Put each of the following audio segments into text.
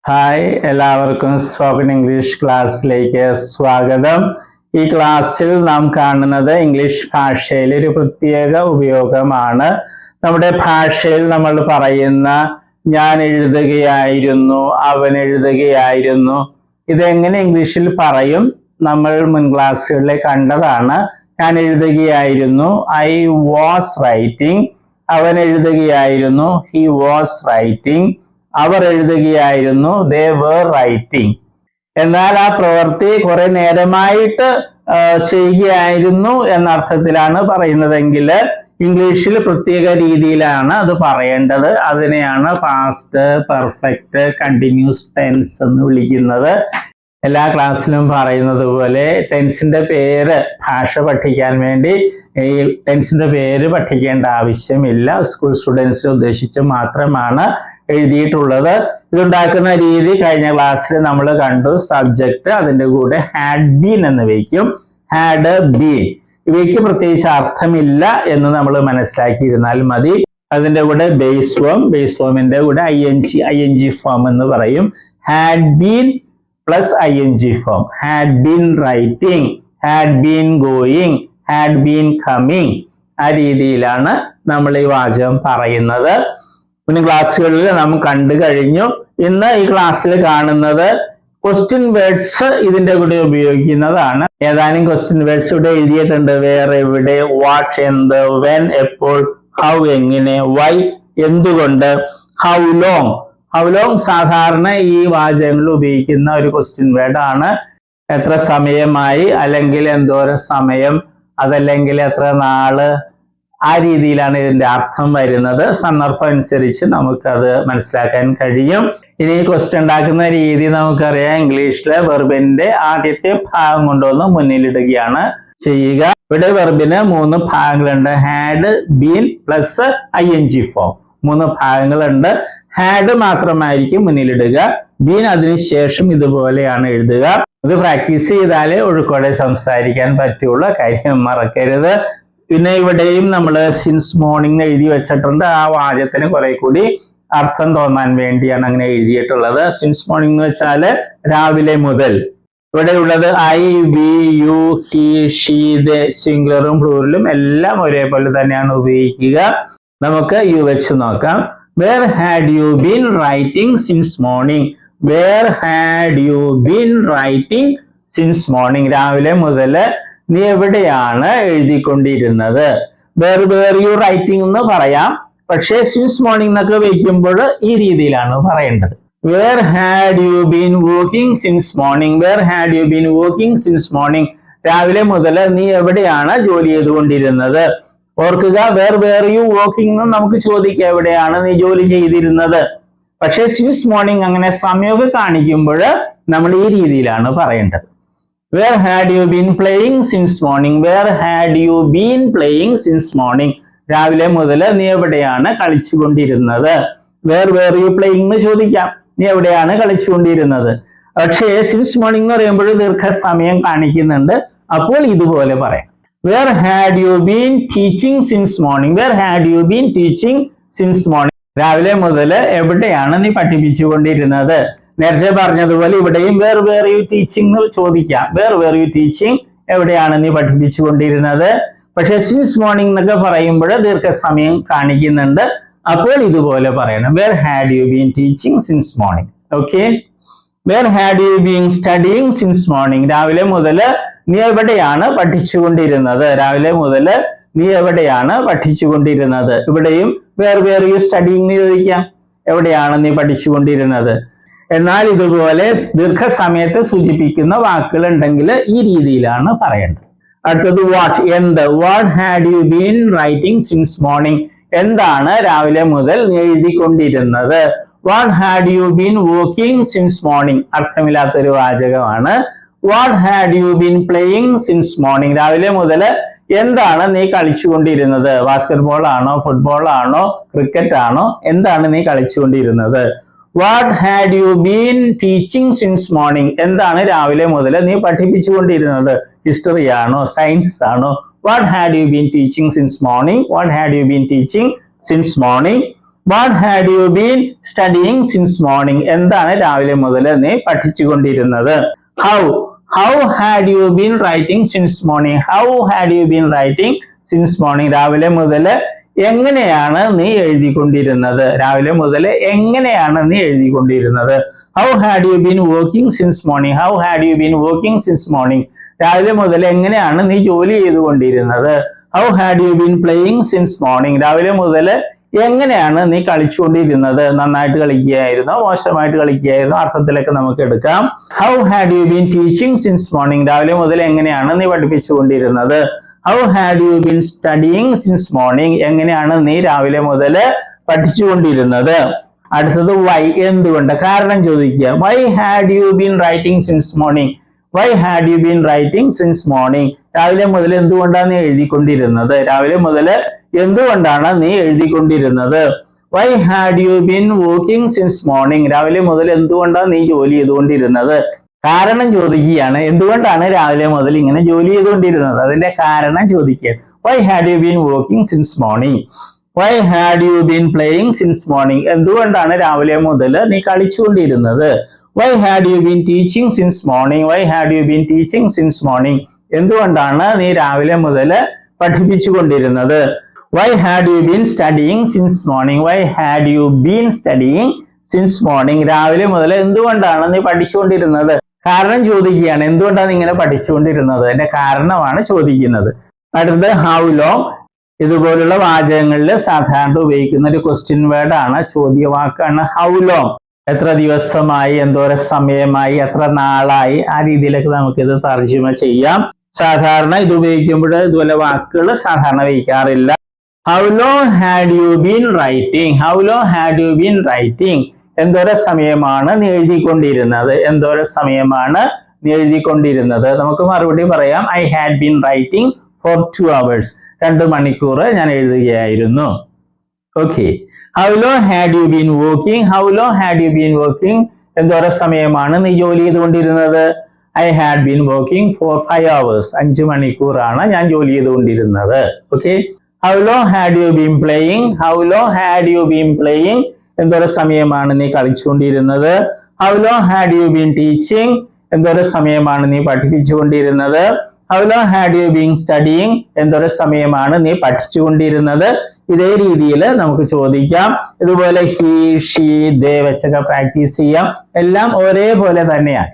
Hi, എല്ലാവർക്കും spoken English ക്ലാസ്സിലേക്ക് സ്വാഗതം. ഈ ക്ലാസ്സിൽ നാം കാണുന്നത് ഇംഗ്ലീഷ് ഭാഷയിലെ ഒരു പ്രത്യേക ഉപയോഗമാണ്. നമ്മുടെ ഭാഷയിൽ നമ്മൾ പറയുന്ന ഞാൻ എഴുതുകയായിരുന്നു, അവൻ എഴുതുകയായിരുന്നു, ഇതെങ്ങനെ ഇംഗ്ലീഷിൽ പറയും? നമ്മൾ മുൻ ക്ലാസ്സുകളിൽ കണ്ടതാണ്. ഞാൻ എഴുതുകയായിരുന്നു, ഐ വാസ് റൈറ്റിംഗ്. അവൻ എഴുതുകയായിരുന്നു, ഹി വാസ് റൈറ്റിംഗ്. അവർ എഴുതുകയായിരുന്നു, they were writing. എന്നാൽ ആ പ്രവൃത്തി കുറെ നേരമായിട്ട് ചെയ്യുകയായിരുന്നു എന്ന അർത്ഥത്തിലാണ് പറയുന്നതെങ്കിൽ ഇംഗ്ലീഷിൽ പ്രത്യേക രീതിയിലാണ് അത് പറയേണ്ടത്. അതിനെയാണ് പാസ്റ്റ് പെർഫെക്റ്റ് കണ്ടിന്യൂസ് ടെൻസ് എന്ന് വിളിക്കുന്നത്. എല്ലാ ക്ലാസ്സിലും പറയുന്നത് പോലെ ടെൻസിന്റെ പേര് ഭാഷ പഠിക്കാൻ വേണ്ടി ഈ ടെൻസിന്റെ പേര് പഠിക്കേണ്ട ആവശ്യമില്ല. സ്കൂൾ സ്റ്റുഡൻസിനെ ഉദ്ദേശിച്ച് മാത്രമാണ് എഴുതിയിട്ടുള്ളത്. ഇതുണ്ടാക്കുന്ന രീതി കഴിഞ്ഞ ക്ലാസ്സിൽ നമ്മൾ കണ്ടു. സബ്ജക്റ്റ് അതിൻ്റെ കൂടെ ഹാഡ് ബീൻ എന്ന് വയ്ക്കും. ഹാഡ് ബീൻ ഇവയ്ക്ക് പ്രത്യേകിച്ച് അർത്ഥമില്ല എന്ന് നമ്മൾ മനസ്സിലാക്കിയിരുന്നാൽ മതി. അതിൻ്റെ കൂടെ ബേസ് ഫോം, ബേസ് ഫോമിന്റെ കൂടെ ing ഫോം എന്ന് പറയും. Had been plus ing form. Had been writing, had been going, had been coming. ആ രീതിയിലാണ് നമ്മൾ ഈ വാചകം പറയുന്നത്. മുൻ ക്ലാസ്സുകളിൽ നാം കണ്ടു കഴിഞ്ഞു. ഇന്ന് ഈ ക്ലാസ്സിൽ കാണുന്നത് ക്വസ്റ്റ്യൻ വേർഡ്സ് ഇതിന്റെ കൂടെ ഉപയോഗിക്കുന്നതാണ്. ഏതാനും ക്വസ്റ്റ്യൻ വേർഡ്സ് ഇവിടെ എഴുതിയിട്ടുണ്ട്. വേർ, എവിടെ, വാട്ട് എന്ത്, വെൻ എപ്പോൾ, ഹൗ എങ്ങനെ, വൈ എന്തുകൊണ്ട്, ഹൗ ലോങ്. ഹൗ ലോങ് സാധാരണ ഈ വാചകങ്ങളിൽ ഉപയോഗിക്കുന്ന ഒരു ക്വസ്റ്റ്യൻ വേർഡ് ആണ്. എത്ര സമയമായി, അല്ലെങ്കിൽ എന്തോരം സമയം, അതല്ലെങ്കിൽ എത്ര നാള്, ആ രീതിയിലാണ് ഇതിന്റെ അർത്ഥം വരുന്നത്. സന്ദർഭം അനുസരിച്ച് നമുക്കത് മനസ്സിലാക്കാൻ കഴിയും. ഇനി ക്വസ്റ്റ്യൻ ഉണ്ടാക്കുന്ന രീതി നമുക്കറിയാം. ഇംഗ്ലീഷിലെ വെർബിന്റെ ആദ്യത്തെ ഭാഗം കൊണ്ടുവന്ന് മുന്നിലിടുകയാണ് ചെയ്യുക. ഇവിടെ വെർബിന് 3 ഭാഗങ്ങളുണ്ട്. Had, been plus ing form. 3 ഭാഗങ്ങളുണ്ട്. ഹാഡ് മാത്രമായിരിക്കും മുന്നിലിടുക. ബീൻ അതിനുശേഷം ഇതുപോലെയാണ് എഴുതുക. ഇത് പ്രാക്ടീസ് ചെയ്താലേ ഒഴുക്കോടെ സംസാരിക്കാൻ പറ്റുള്ളൂ. കാര്യം മറക്കരുത്. പിന്നെ ഇവിടെയും നമ്മൾ സിൻസ് മോർണിംഗ് എഴുതി വെച്ചിട്ടുണ്ട്. ആ വാചകത്തിന് കുറെ കൂടി അർത്ഥം തോന്നാൻ വേണ്ടിയാണ് അങ്ങനെ എഴുതിയിട്ടുള്ളത്. സിൻസ് മോർണിംഗ് എന്ന് വെച്ചാൽ രാവിലെ മുതൽ. ഇവിടെ ഉള്ളത് I, we, you, he, she, they, സിംഗുലറും പ്ലൂറലും എല്ലാം ഒരേപോലെ തന്നെയാണ് ഉപയോഗിക്കുക. നമുക്ക് യു വെച്ച് നോക്കാം. Where had you been writing since morning. Where had you been writing since morning. രാവിലെ മുതൽ നീ എവിടെയാണ് എഴുതിക്കൊണ്ടിരുന്നത്. വേർ യു റൈറ്റിംഗ് എന്ന് പറയാം. പക്ഷേ സിൻസ് മോർണിംഗ് എന്നൊക്കെ വയ്ക്കുമ്പോൾ ഈ രീതിയിലാണ് പറയേണ്ടത്. Where had you been working since morning. Where had you been working since morning. രാവിലെ മുതൽ നീ എവിടെയാണ് ജോലി ചെയ്തുകൊണ്ടിരുന്നത്. ഓർക്കുക, വേർ യു വർക്കിംഗ് എന്ന് നമുക്ക് ചോദിക്കാം, എവിടെയാണ് നീ ജോലി ചെയ്തിരുന്നത്. പക്ഷേ സിൻസ് മോർണിംഗ് അങ്ങനെ സമയമൊക്കെ കാണിക്കുമ്പോൾ നമ്മൾ ഈ രീതിയിലാണ് പറയേണ്ടത്. Where had you been playing since morning? Where had you been playing since morning? രാവിലെ മുതൽ നീ എവിടെയാണ് കളിച്ചുകൊണ്ടിരുന്നത്. Where were you playing എന്ന് ചോദിക്കാം. നീ എവിടെയാണ് കളിച്ചുകൊണ്ടിരുന്നത്. പക്ഷേ സിൻസ് മോർണിംഗ് എന്ന് പറയുമ്പോൾ ദീർഘസമയം കാണിക്കുന്നുണ്ട്. അപ്പോൾ ഇതുപോലെ പറയാം. Where had you been teaching since morning? Where had you been teaching since morning? രാവിലെ മുതൽ എവിടെയാണ് നീ പഠിപ്പിച്ചുകൊണ്ടിരുന്നത്. നേരത്തെ പറഞ്ഞതുപോലെ ഇവിടെയും വേർ യു ടീച്ചിങ് എന്ന് ചോദിക്കാം. വേർ യു ടീച്ചിങ്, എവിടെയാണ് നീ പഠിപ്പിച്ചുകൊണ്ടിരുന്നത്. പക്ഷെ സിൻസ് മോർണിംഗ് എന്നൊക്കെ പറയുമ്പോൾ ദീർഘസമയം കാണിക്കുന്നുണ്ട്. അപ്പോൾ ഇതുപോലെ പറയണം. Where had you been teaching since morning. Okay. Where had you been studying since morning. രാവിലെ മുതൽ നീ എവിടെയാണ് പഠിച്ചുകൊണ്ടിരുന്നത്. രാവിലെ മുതൽ നീ എവിടെയാണ് പഠിച്ചുകൊണ്ടിരുന്നത്. ഇവിടെയും വേർ യു സ്റ്റഡിങ് എന്ന് ചോദിക്കാം. എവിടെയാണ് നീ പഠിച്ചുകൊണ്ടിരുന്നത്. എന്നാൽ ഇതുപോലെ ദീർഘസമയത്തെ സൂചിപ്പിക്കുന്ന വാക്കുകൾ ഉണ്ടെങ്കിൽ ഈ രീതിയിലാണ് പറയേണ്ടത്. അടുത്തത് വാട്ട്, എന്ത്. What had you been writing since morning. എന്താണ് രാവിലെ മുതൽ നീ എഴുതിക്കൊണ്ടിരുന്നത്. What had you been working since morning. അർത്ഥമില്ലാത്തൊരു വാചകമാണ്. What had you been playing since morning. രാവിലെ മുതൽ എന്താണ് നീ കളിച്ചുകൊണ്ടിരുന്നത്. ബാസ്കറ്റ്ബോൾ ആണോ, ഫുട്ബോൾ ആണോ, ക്രിക്കറ്റ് ആണോ, എന്താണ് നീ കളിച്ചുകൊണ്ടിരുന്നത്. What had you been teaching since morning. എന്താണ് രാവിലെ മുതൽ നീ പഠിപ്പിച്ചുകൊണ്ടിരുന്നത്. ഹിസ്റ്ററി ആണോ, സയൻസ് ആണോ. What had you been teaching since morning. What had you been teaching since morning. What had you been studying since morning? എന്താണ് രാവിലെ മുതൽ നീ പഠിച്ചുകൊണ്ടിരുന്നത്? How had you been writing since morning? How had you been writing since morning? രാവിലെ മുതൽ എങ്ങനെയാണ് നീ എഴുതിക്കൊണ്ടിരുന്നത്? രാവിലെ മുതൽ എങ്ങനെയാണ് നീ എഴുതിക്കൊണ്ടിരുന്നത്? How had you been working since morning? How had you been working since morning? രാവിലെ മുതൽ എങ്ങനെയാണ് നീ ജോലി ചെയ്തുകൊണ്ടിരുന്നത്? How had you been playing since morning? രാവിലെ മുതൽ എങ്ങനെയാണ് നീ കളിച്ചുകൊണ്ടിരുന്നത്? നന്നായിട്ട് കളിക്കുകയായിരുന്നോ മോശമായിട്ട് കളിക്കുകയായിരുന്നോ? അർത്ഥത്തിലൊക്കെ നമുക്ക് എടുക്കാം. How had you been teaching since morning? രാവിലെ മുതൽ എങ്ങനെയാണ് നീ പഠിപ്പിച്ചുകൊണ്ടിരുന്നത്? How had you been studying since morning? എങ്ങനെയാണ് നീ രാവിലെ മുതൽ പഠിച്ചുകൊണ്ടിരുന്നത്? അടുത്തത് why, എന്തുകൊണ്ട്? കാരണം ചോദിക്കുക. Why had you been writing since morning? Why had you been writing since morning? രാവിലെ മുതൽ എന്തുകൊണ്ടാണ് നീ എഴുതിക്കൊണ്ടിരുന്നത്? രാവിലെ മുതൽ എന്തുകൊണ്ടാണ് നീ എഴുതിക്കൊണ്ടിരുന്നത്? Why had you been working since morning? രാവിലെ മുതൽ എന്തുകൊണ്ടാണ് നീ ജോലി ചെയ്തുകൊണ്ടിരുന്നത്? കാരണം ചോദിക്കുകയാണ്. എന്തുകൊണ്ടാണ് രാവിലെ മുതൽ ഇങ്ങനെ ജോലി ചെയ്തുകൊണ്ടിരുന്നത്? അതിന്റെ കാരണം ചോദിക്കുക. Why had you been working since morning? Why had you been playing since morning? എന്തുകൊണ്ടാണ് രാവിലെ മുതൽ നീ കളിച്ചുകൊണ്ടിരുന്നത്? Why had you been teaching since morning? Why had you been teaching since morning? എന്തുകൊണ്ടാണ് നീ രാവിലെ മുതൽ പഠിപ്പിച്ചുകൊണ്ടിരുന്നത്? Why had you been studying since morning? Why had you been studying since morning? രാവിലെ മുതൽ എന്തുകൊണ്ടാണ് നീ പഠിച്ചുകൊണ്ടിരുന്നത്? കാരണം ചോദിക്കുകയാണ്. എന്തുകൊണ്ടാണ് ഇങ്ങനെ പഠിച്ചുകൊണ്ടിരുന്നത്? അതിന്റെ കാരണമാണ് ചോദിക്കുന്നത്. അടുത്തത് how long. ഇതുപോലുള്ള വാചകങ്ങളിൽ സാധാരണ ഉപയോഗിക്കുന്ന ഒരു ക്വസ്റ്റ്യൻ വേർഡ് ആണ്, ചോദ്യവാക്കാണ് how long. എത്ര ദിവസമായി, എന്തോരം സമയമായി, എത്ര നാളായി, ആ രീതിയിലൊക്കെ നമുക്കിത് തർജ്ജിമ ചെയ്യാം. സാധാരണ ഇത് ഉപയോഗിക്കുമ്പോൾ ഇതുപോലെ വാക്കുകൾ സാധാരണ ഉപയോഗിക്കാറില്ല. How long had you been writing? How long had you been writing? എന്തോരം സമയമാണ് നീ എഴുതിക്കൊണ്ടിരുന്നത്? എന്തോരം സമയമാണ് നീ എഴുതിക്കൊണ്ടിരുന്നത്? നമുക്ക് മറുപടി പറയാം. I had been writing for 2 hours. 2 മണിക്കൂർ ഞാൻ എഴുതുകയായിരുന്നു. Okay. How long had you been working? How long had you been working? എന്തോരം സമയമാണ് നീ ജോലി ചെയ്തുകൊണ്ടിരുന്നത്? I had been working for 5 hours. 5 മണിക്കൂറാണ് ഞാൻ ജോലി ചെയ്തുകൊണ്ടിരുന്നത്. Okay. How long had you been playing? How long had you been playing? എന്തോരം സമയമാണ് നീ കളിച്ചുകൊണ്ടിരുന്നത്? How long had you been teaching? എന്തോരം സമയമാണ് നീ പഠിപ്പിച്ചുകൊണ്ടിരുന്നത്? How long had you been studying? എന്തോരം സമയമാണ് നീ പഠിച്ചുകൊണ്ടിരുന്നത്? ഇതേ രീതിയിൽ നമുക്ക് ചോദിക്കാം. ഇതുപോലെ he, she, they വെച്ചൊക്കെ പ്രാക്ടീസ് ചെയ്യാം. എല്ലാം ഒരേപോലെ തന്നെയാണ്.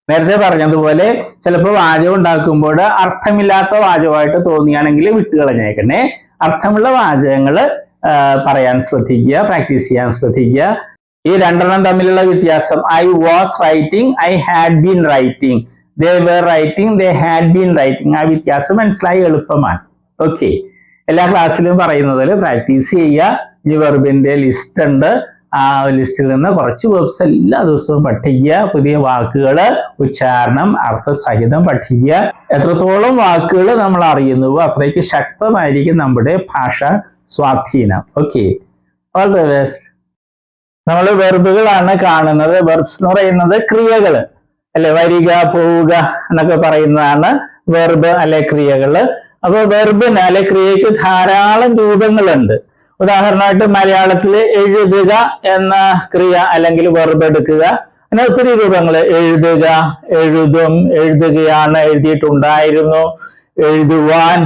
നേരത്തെ പറഞ്ഞതുപോലെ ചിലപ്പോൾ വാചകം ഉണ്ടാക്കുമ്പോൾ അർത്ഥമില്ലാത്ത വാചകമായിട്ട് തോന്നിയാണെങ്കിൽ വിട്ടുകളഞ്ഞേക്കണേ. അർത്ഥമുള്ള വാചകങ്ങൾ പറയാൻ ശ്രദ്ധിക്കുക, പ്രാക്ടീസ് ചെയ്യാൻ ശ്രദ്ധിക്കുക. ഈ രണ്ടെണ്ണം തമ്മിലുള്ള വ്യത്യാസം I was writing, I had been writing, they were writing, they had been writing. ആ വ്യത്യാസം മനസ്സിലായി എളുപ്പമാണ്. ഓക്കെ. എല്ലാ ക്ലാസ്സിലും പറയുന്നതിൽ പ്രാക്ടീസ് ചെയ്യുക. ഈ വെർബിന്റെ ലിസ്റ്റ് ഉണ്ട്. ആ ലിസ്റ്റിൽ നിന്ന് കുറച്ച് വേർബ്സ് എല്ലാ ദിവസവും പഠിക്കുക. പുതിയ വാക്കുകൾ ഉച്ചാരണം അർത്ഥസഹിതം പഠിക്കുക. എത്രത്തോളം വാക്കുകൾ നമ്മൾ അറിയുന്നുവോ അത്രയ്ക്ക് ശക്തമായിരിക്കും നമ്മുടെ ഭാഷ സ്വാധീനം. ഓക്കെ. All the best. നമ്മൾ വെർബുകളാണ് കാണുന്നത്. വെർബ്സ് എന്ന് പറയുന്നത് ക്രിയകൾ അല്ലെ, വരിക, പോവുക എന്നൊക്കെ പറയുന്നതാണ് വെർബ് അല്ലെ ക്രിയകള്. അപ്പൊ വെർബിന് അല്ലെ ക്രിയക്ക് ധാരാളം രൂപങ്ങളുണ്ട്. ഉദാഹരണമായിട്ട് മലയാളത്തിൽ എഴുതുക എന്ന ക്രിയ അല്ലെങ്കിൽ വെർബ് എടുക്കുക. അങ്ങനെ ഒത്തിരി രൂപങ്ങൾ. എഴുതുക, എഴുതും, എഴുതുകയാണ്, എഴുതിയിട്ടുണ്ടായിരുന്നു, എഴുതുവാൻ,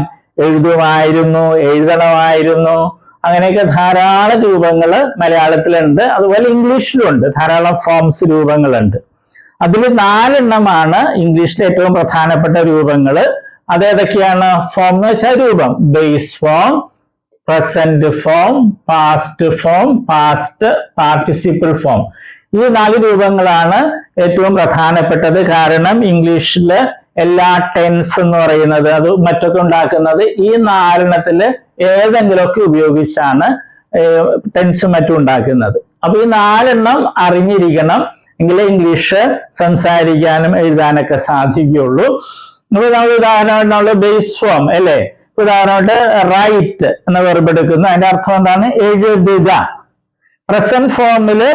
എഴുതുമായിരുന്നു, എഴുതണമായിരുന്നു. അങ്ങനെയൊക്കെ ധാരാളം രൂപങ്ങൾ മലയാളത്തിലുണ്ട്. അതുപോലെ ഇംഗ്ലീഷിലുണ്ട് ധാരാളം ഫോംസ്, രൂപങ്ങളുണ്ട്. അതിൽ 4 എണ്ണമാണ് ഇംഗ്ലീഷിലെ ഏറ്റവും പ്രധാനപ്പെട്ട രൂപങ്ങൾ. അതേതൊക്കെയാണ്? ഫോം എന്ന് വെച്ചാൽ രൂപം. Base form, present form, past form, past participle form. ഈ 4 രൂപങ്ങളാണ് ഏറ്റവും പ്രധാനപ്പെട്ടത്. കാരണം ഇംഗ്ലീഷിൽ എല്ലാ ടെൻസ് എന്ന് പറയുന്നത് അത് മറ്റൊക്കെ ഉണ്ടാക്കുന്നത് ഈ 4 എണ്ണത്തില് ഏതെങ്കിലുമൊക്കെ ഉപയോഗിച്ചാണ് ടെൻസും മറ്റും ഉണ്ടാക്കുന്നത്. അപ്പൊ ഈ 4 എണ്ണം അറിഞ്ഞിരിക്കണം, എങ്കിലേ ഇംഗ്ലീഷ് സംസാരിക്കാനും എഴുതാനൊക്കെ സാധിക്കുകയുള്ളൂ. നമ്മൾ ഉദാഹരണമായിട്ട് നമ്മൾ ബേസ് ഫോം അല്ലേ, ഉദാഹരണമായിട്ട് റൈറ്റ് എന്ന വെർബ് എടുക്കുന്നു. അതിന്റെ അർത്ഥം എന്താണ്? എഴുതുക. പ്രസന്റ് ഫോമില്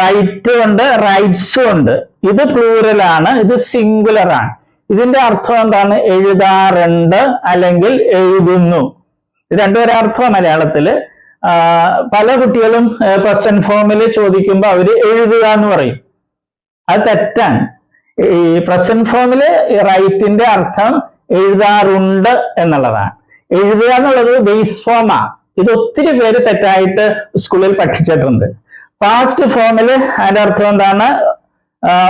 റൈറ്റ് ഉണ്ട്, റൈറ്റ്സും ഉണ്ട്. ഇത് പ്ലൂറലാണ്, ഇത് സിംഗുലർ ആണ്. ഇതിന്റെ അർത്ഥം എന്താണ്? എഴുതാറുണ്ട് അല്ലെങ്കിൽ എഴുതുന്നു. ഇത് രണ്ടുപേരെ അർത്ഥം മലയാളത്തില്. പല കുട്ടികളും പ്രസന്റ് ഫോമിൽ ചോദിക്കുമ്പോൾ അവര് എഴുതുക എന്ന് പറയും. അത് തെറ്റാണ്. ഈ പ്രസന്റ് ഫോമില് റൈറ്റിന്റെ അർത്ഥം എഴുതാറുണ്ട് എന്നുള്ളതാണ്. എഴുതുക എന്നുള്ളത് ബേസ് ഫോമാ. ഇത് ഒത്തിരി പേര് തെറ്റായിട്ട് സ്കൂളിൽ പഠിച്ചിട്ടുണ്ട്. പാസ്റ്റ് ഫോമില് അതിന്റെ അർത്ഥം എന്താണ്?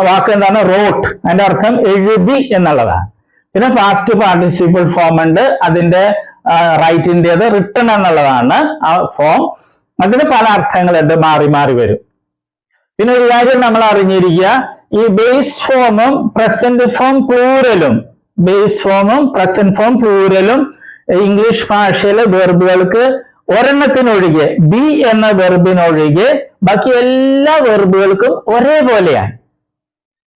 വാക്ക് എന്താണ്? റോട്ട്. അതിന്റെ അർത്ഥം എഴുതി എന്നുള്ളതാണ്. പിന്നെ പാസ്റ്റ് പാർട്ടിസിപ്പിൾ ഫോം ഉണ്ട്, അതിന്റെ റൈറ്റിൻ്റെത് റിട്ടൺ എന്നുള്ളതാണ് ആ ഫോം. അതിന് പല അർത്ഥങ്ങളുണ്ട്, മാറി മാറി വരും. പിന്നെ ഒരു കാര്യം നമ്മൾ അറിഞ്ഞിരിക്കുക, ഈ ബേസ് ഫോമും പ്രസന്റ് ഫോം പ്ലൂറലും ഇംഗ്ലീഷ് ഭാഷയിലെ വെർബുകൾക്ക് ഒരെണ്ണത്തിനൊഴികെ, ബി എന്ന വെർബിനൊഴികെ ബാക്കി എല്ലാ വെർബുകൾക്കും ഒരേപോലെയാണ്.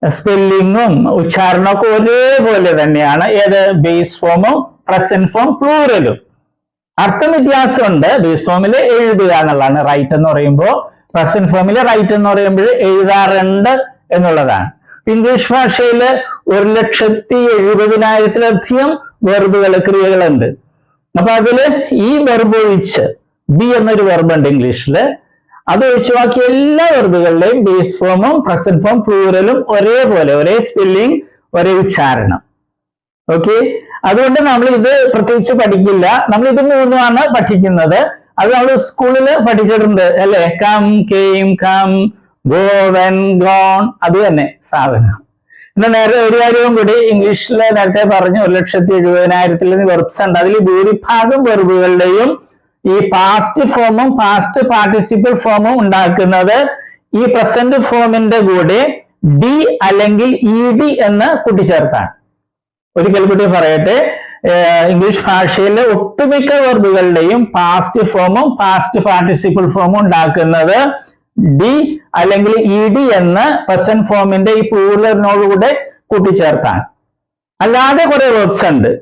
സ്പെല്ലിങ്ങും ഉച്ചാരണമൊക്കെ ഒരേപോലെ തന്നെയാണ്. ഏത്? ബേസ് ഫോമും പ്രസന്റ് ഫോം പ്ലൂറലും. അർത്ഥം വ്യത്യാസമുണ്ട്. ബേസ് ഫോമിൽ എഴുതുക എന്നുള്ളതാണ് റൈറ്റ് എന്ന് പറയുമ്പോൾ, പ്രസന്റ് ഫോമിൽ റൈറ്റ് എന്ന് പറയുമ്പോൾ എഴുതാറുണ്ട് എന്നുള്ളതാണ്. ഇംഗ്ലീഷ് ഭാഷയിൽ 1,70,70,000-ലധികം വെർബുകൾ, ക്രിയകളുണ്ട്. അപ്പൊ അതില് ഈ വെർബ് ഒഴിച്ച്, ബി എന്നൊരു വെർബുണ്ട് ഇംഗ്ലീഷില്, അത് ഒഴിച്ച് ബാക്കി എല്ലാ വെർബുകളുടെയും ബേസ് ഫോമും പ്രസന്റ് ഫോം പ്ലൂറലും ഒരേപോലെ, ഒരേ സ്പെല്ലിംഗ്, ഒരേ ഉച്ചാരണം. ഓക്കെ, അതുകൊണ്ട് നമ്മൾ ഇത് പ്രത്യേകിച്ച് പഠിക്കില്ല. നമ്മൾ ഇത് മൂന്നുമാണ് പഠിക്കുന്നത്. അത് നമ്മൾ സ്കൂളിൽ പഠിച്ചിട്ടുണ്ട് അല്ലെ? Come, came, come, go, went, gone, അത് തന്നെ സാധനം. പിന്നെ നേരെ ഒരു കാര്യവും കൂടി, ഇംഗ്ലീഷിൽ നേരത്തെ പറഞ്ഞു 1,70,70,000 വെർബ്സ് ഉണ്ട്. അതിൽ ഭൂരിഭാഗം വെർബുകളുടെയും ഈ പാസ്റ്റ് ഫോമും പാസ്റ്റ് പാർട്ടിസിപ്പിൾ ഫോമും ഉണ്ടാക്കുന്നത് ഈ പ്രസന്റ് ഫോമിന്റെ കൂടെ ഡി അല്ലെങ്കിൽ ഇ ഡി എന്ന് കൂട്ടിച്ചേർത്താണ്. ഒരിക്കൽ കൂടി പറയട്ടെ, ഇംഗ്ലീഷ് ഭാഷയിലെ ഒട്ടുമിക്ക വെർബുകളുടെയും പാസ്റ്റ് ഫോമും പാസ്റ്റ് പാർട്ടിസിപ്പിൾ ഫോമും ഉണ്ടാക്കുന്നത് ഡി അല്ലെങ്കിൽ ഇ ഡി എന്ന് പ്രസന്റ് ഫോമിന്റെ ഈ പ്ലൂറലിനോടുകൂടെ കൂട്ടിച്ചേർത്താണ്. അല്ലാതെ കുറെ വെർബ്സ് ഉണ്ട്.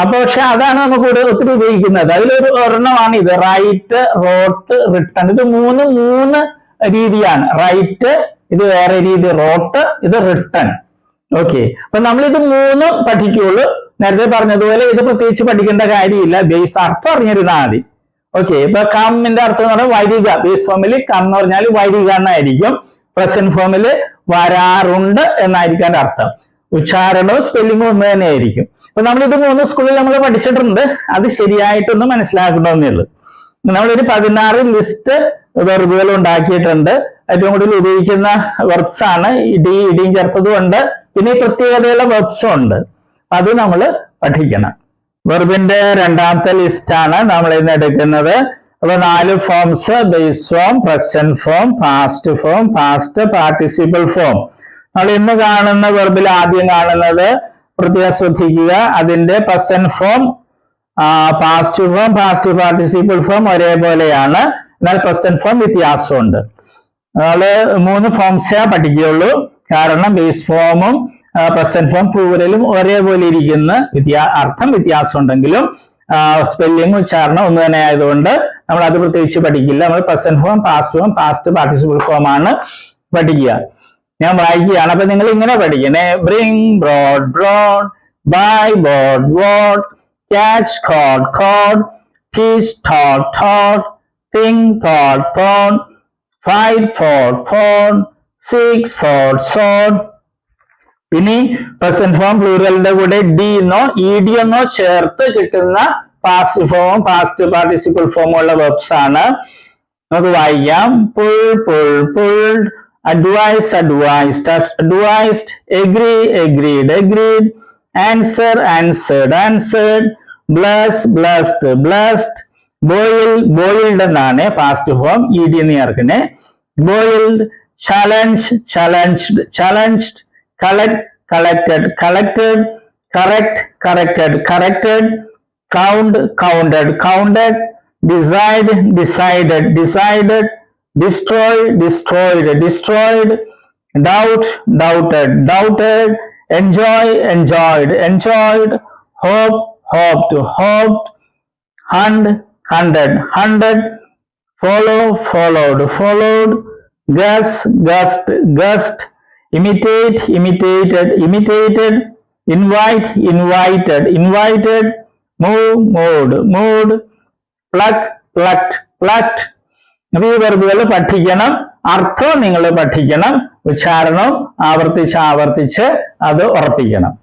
അപ്പൊ പക്ഷെ അതാണ് നമുക്ക് ഒത്തിരി ഉപയോഗിക്കുന്നത്. അതിലൊരു ഒരെണ്ണമാണ് ഇത്, റൈറ്റ്, റോട്ട്, റിട്ടൺ. ഇത് മൂന്ന് രീതിയാണ്. റൈറ്റ് ഇത് വേറെ രീതി, റോട്ട് ഇത് റിട്ടൺ. ഓക്കെ, അപ്പൊ നമ്മൾ ഇത് മൂന്നും പഠിക്കുള്ളൂ. നേരത്തെ പറഞ്ഞതുപോലെ ഇത് പ്രത്യേകിച്ച് പഠിക്കേണ്ട കാര്യമില്ല, ബേസ് അർത്ഥം അറിഞ്ഞിരുന്നാൽ മതി. ഓക്കെ, ഇപ്പൊ കമ്മിന്റെ അർത്ഥം എന്ന് പറഞ്ഞാൽ വരിക. ബേസ് ഫോമിൽ കം എന്ന് പറഞ്ഞാൽ വരിക എന്നായിരിക്കും. പ്രസന്റ് ഫോമിൽ വരാറുണ്ട് എന്നായിരിക്കും അതിന്റെ അർത്ഥം. ഉച്ചാരണവും സ്പെല്ലിങ്ങും ഒന്ന് തന്നെ ആയിരിക്കും. അപ്പൊ നമ്മളിത് മൂന്ന് സ്കൂളിൽ നമ്മൾ പഠിച്ചിട്ടുണ്ട്. അത് ശരിയായിട്ടൊന്ന് മനസ്സിലാക്കണമെന്നേ ഉള്ളൂ. നമ്മളൊരു 16 ലിസ്റ്റ് വെർബുകൾ ഉണ്ടാക്കിയിട്ടുണ്ട്. ഏറ്റവും കൂടുതൽ ഉപയോഗിക്കുന്ന വെർബ്സ് ആണ്. ഇടിയും ചേർത്തതും ഉണ്ട്, പിന്നെ പ്രത്യേകതയുള്ള വെർബ്സും ഉണ്ട്. അത് നമ്മൾ പഠിക്കണം. വെർബിന്റെ രണ്ടാമത്തെ ലിസ്റ്റാണ് നമ്മൾ ഇന്ന് എടുക്കുന്നത്. അപ്പൊ 4 forms: base form, present form, past form, past participle form. നമ്മൾ ഇന്ന് കാണുന്ന വെർബിൽ ആദ്യം കാണുന്നത് പ്രത്യേകം ശ്രദ്ധിക്കുക, അതിന്റെ present form, past form, past participle form ഒരേപോലെയാണ്. എന്നാൽ പ്രസന്റ് ഫോം വ്യത്യാസമുണ്ട്. നമ്മള് 3 ഫോംസേ പഠിക്കുകയുള്ളൂ. കാരണം ബേസ് ഫോമും പ്രസന്റ് ഫോം പ്ലൂറലും ഒരേപോലെ ഇരിക്കുന്ന, അർത്ഥം വ്യത്യാസം ഉണ്ടെങ്കിലും സ്പെല്ലിംഗ് ഉച്ചാരണം ഒന്ന് തന്നെ ആയതുകൊണ്ട് നമ്മൾ അത് പ്രത്യേകിച്ച് പഠിക്കില്ല. നമ്മൾ present form, past participle form ആണ് പഠിക്കുക. ഞാൻ വായിക്കുകയാണ്. അപ്പൊ നിങ്ങൾ ഇങ്ങനെ പഠിക്കണേ: bring, brought, brought; buy, bought, bought; catch, caught, caught; teach, taught, taught; think, thought, thought; fight, fought, fought; seek, sought, sought. ഇനി പ്രസന്റ് ഫോം പ്ലൂറലിന്റെ കൂടെ ഡി എന്നോ ഇ ഡി എന്നോ ചേർത്ത് കിട്ടുന്ന പാസ്റ്റ് ഫോമും പാസ്റ്റ് പാർട്ടിസിപ്പിൾ ഫോമും ഉള്ള വെർബ്സ് ആണ്. നമുക്ക് വായിക്കാം. Pull, pull, pulled; advise, advised; advised; agree, agreed, agreed; answer, answered, answered; bless, blessed, blessed; boil, boiled എന്നാണ് പാസ്റ്റ് ഫോം, ഇ ഡി എന്ന് ചേർക്കണേ. boiled; challenge, challenged, challenged; collect, collected, collected; correct, corrected, corrected; count, counted, counted; decide, decided, decided; destroy, destroyed, destroyed; doubt, doubted, doubted; enjoy, enjoyed, enjoyed; hope, hoped, hoped; hunt, hunted, hunted; follow, followed, followed; guess, guessed, guessed; imitate, imitated, imitated; invite, invited, invited; move, moved, moved; pluck, plucked, neglect. അപ്പൊ ഈ വെർബുകൾ പഠിക്കണം, അർത്ഥം നിങ്ങൾ പഠിക്കണം, ഉച്ചാരണവും ആവർത്തിച്ച് അത് ഉറപ്പിക്കണം.